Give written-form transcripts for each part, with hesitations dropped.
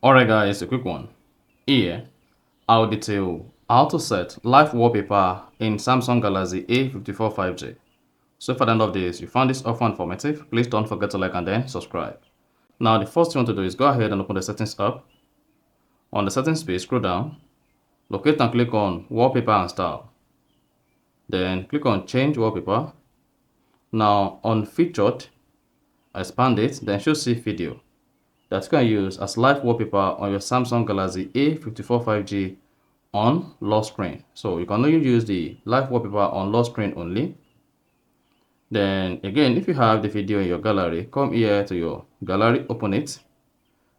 Alright guys, a quick one. Here, I'll detail how to set live wallpaper in Samsung Galaxy A54 5G. So if at the end of this you found this offer informative, please don't forget to like and then subscribe. Now the first thing you want to do is go ahead and open the settings app. On the settings page, scroll down, locate and click on wallpaper and style. Then click on change wallpaper. Now on featured, expand it, then show see video that you can use as live wallpaper on your Samsung Galaxy A54 5G on lock screen. So you can only use the live wallpaper on lock screen only. Then again, if you have the video in your gallery, come here to your gallery, open it,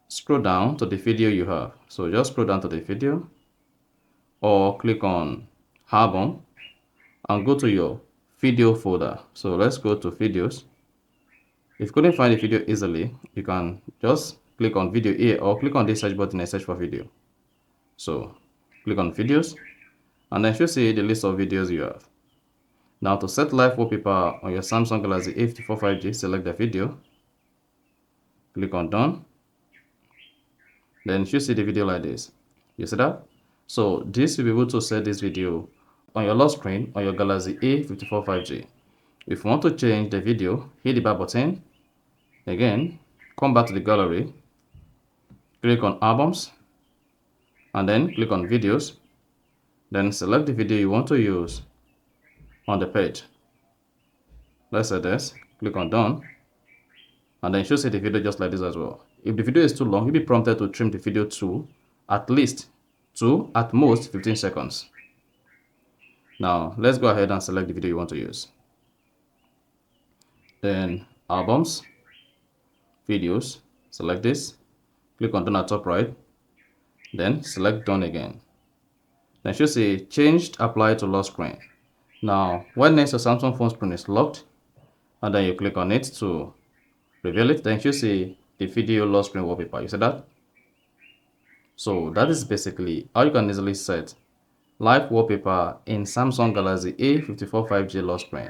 scroll down to the video you have. So just scroll down to the video or click on album and go to your video folder. So let's go to videos. If you couldn't find the video easily, you can just click on video here or click on this search button and search for video. So click on videos and then you should see the list of videos you have. Now to set live wallpaper on your Samsung Galaxy A54 5G, select the video, click on done. Then you should see the video like this. You see that? So this will be able to set this video on your lock screen on your Galaxy A54 5G. If you want to change the video, hit the back button. Again, come back to the gallery, click on albums, and then click on videos. Then select the video you want to use on the page. Let's say this, click on done, and then you should see the video just like this as well. If the video is too long, you'll be prompted to trim the video to at least at most 15 seconds. Now let's go ahead and select the video you want to use. Then albums, videos, select this, click on done at top right, then select done again. Then you should say changed apply to lock screen. Now when next your Samsung phone screen is locked, and then you click on it to reveal it, then you should see the video lock screen wallpaper. You see that? So that is basically how you can easily set live wallpaper in Samsung Galaxy A54 5G lock screen.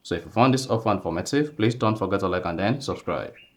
So if you found this offer informative, please don't forget to like and then subscribe.